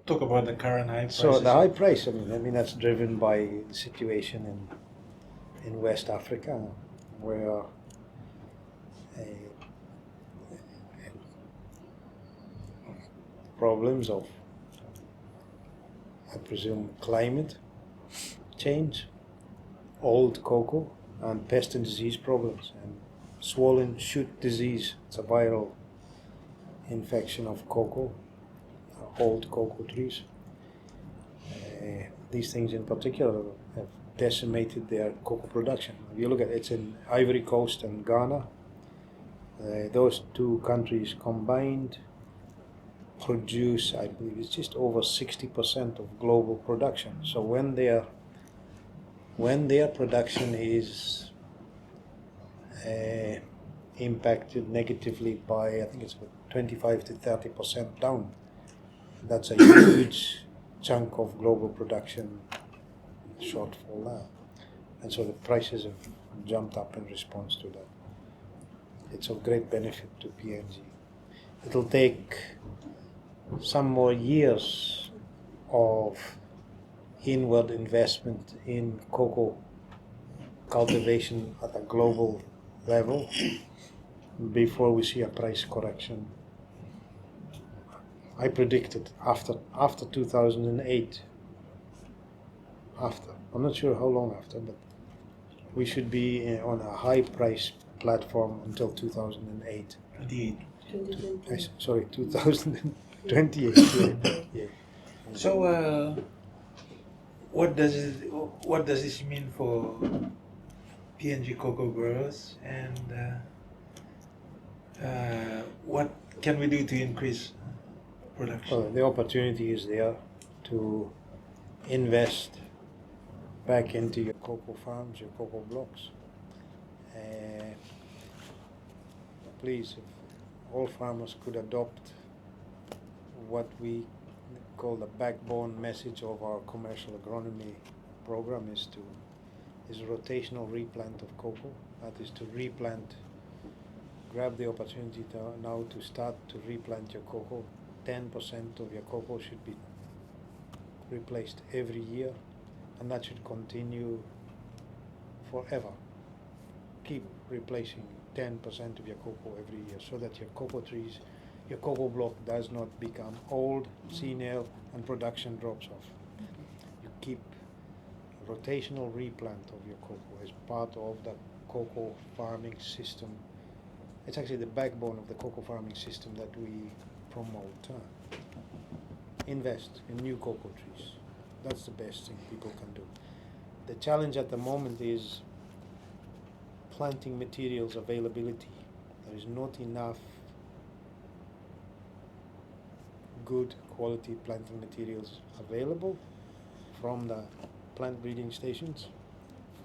talk about the current high prices. So the high price, I mean that's driven by the situation in West Africa, where problems of, I presume, climate change, old cocoa, and pest and disease problems, and swollen shoot disease. It's a viral infection of cocoa, old cocoa trees. These things in particular have decimated their cocoa production. If you look at it, it's in Ivory Coast and Ghana. Those two countries combined produce, I believe, it's just over 60% of global production. So when their production is impacted negatively by, I think it's about 25 to 30% down, that's a huge chunk of global production shortfall now. And so the prices have jumped up in response to that. It's of great benefit to PNG. It'll take some more years of inward investment in cocoa cultivation at a global level before we see a price correction. I predicted after 2008, I'm not sure how long after, but we should be on a high price platform until 2008. 28. Sorry, 2028. Yeah. So, what does this mean for PNG cocoa growers, and what can we do to increase production? Well, the opportunity is there to invest back into your cocoa farms, your cocoa blocks. Please, if all farmers could adopt what we call the backbone message of our commercial agronomy program is rotational replant of cocoa. That is to replant, grab the opportunity now to start to replant your cocoa. 10% of your cocoa should be replaced every year, and that should continue forever. Keep replacing 10% of your cocoa every year so that your cocoa trees, your cocoa block does not become old, senile, and production drops off. You keep rotational replant of your cocoa as part of the cocoa farming system. It's actually the backbone of the cocoa farming system that we promote. Invest in new cocoa trees. That's the best thing people can do. The challenge at the moment is planting materials availability. There is not enough good quality planting materials available from the plant breeding stations,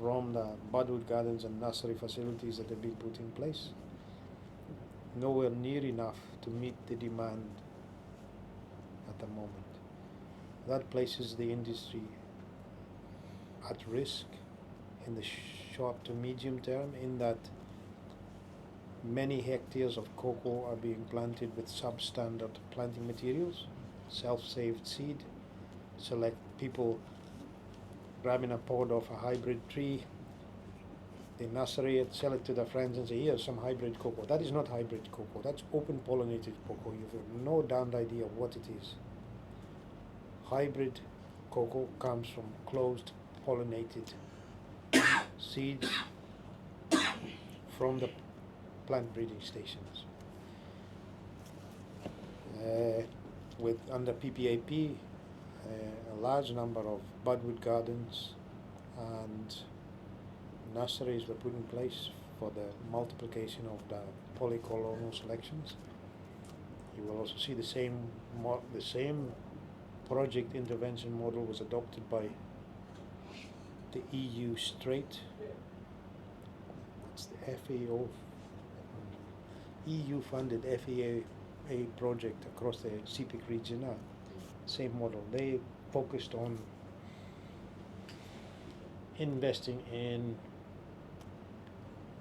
from the budwood gardens and nursery facilities that have been put in place. Nowhere near enough to meet the demand at the moment. That places the industry at risk in the short to medium term, in that many hectares of cocoa are being planted with substandard planting materials, self-saved seed, select people grabbing a pod off a hybrid tree, they nursery it, sell it to their friends and say, here's some hybrid cocoa. That is not hybrid cocoa, that's open pollinated cocoa. You have no damned idea what it is. Hybrid cocoa comes from closed pollinated seeds from the plant breeding stations. With under PPAP, a large number of budwood gardens and nurseries were put in place for the multiplication of the polyclonal selections. You will also see the same project intervention model was adopted by the EU straight. It's the FAO, EU funded FAA project across the Sepik region. Same model. They focused on investing in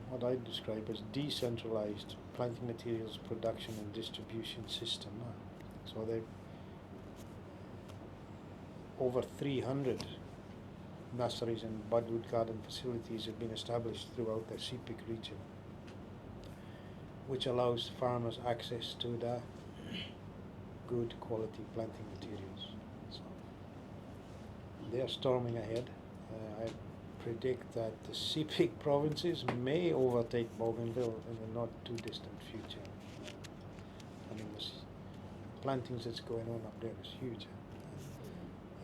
what I describe as decentralized planting materials production and distribution system. So they over 300 nurseries and budwood garden facilities have been established throughout the Sepik region, which allows farmers access to the good quality planting materials. So they are storming ahead. I predict that the Sepik provinces may overtake Bougainville in the not too distant future. I mean, the plantings that's going on up there is huge.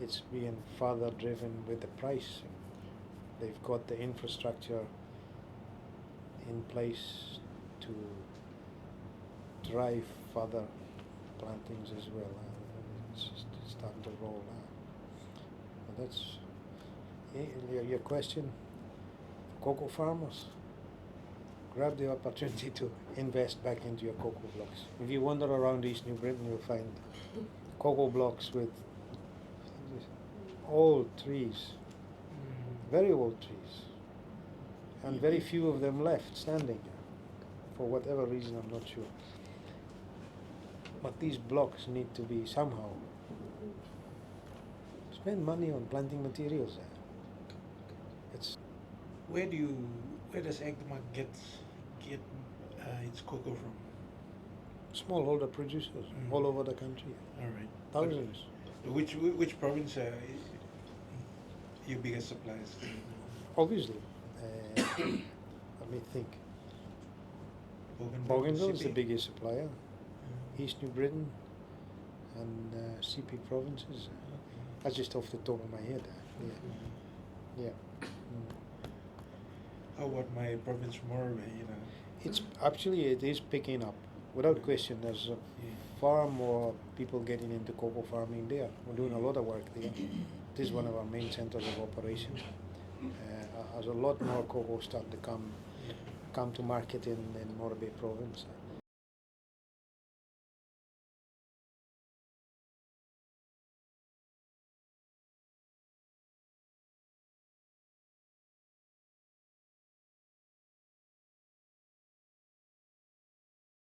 It's being further driven with the price. They've got the infrastructure in place to drive further plantings as well. It's just starting to roll out. But that's your question. Cocoa farmers, grab the opportunity to invest back into your cocoa blocks. If you wander around East New Britain, you'll find cocoa blocks with old trees, very old trees, and very few of them left standing, for whatever reason, I'm not sure. But these blocks need to be somehow, spend money on planting materials there. It's Where does Agmark get its cocoa from? smallholder producers all over the country, All right. thousands. Which province your biggest suppliers? Obviously, let me think. Bougainville is the biggest supplier. East New Britain and Sepik provinces. That's just off the top of my head. Yeah. How about my province, Morobe? It's actually, it is picking up without question. There's far more people getting into cocoa farming there. We're doing a lot of work there. It is one of our main centers of operation. There's a lot more cocoa starting to come to market in Morobe province.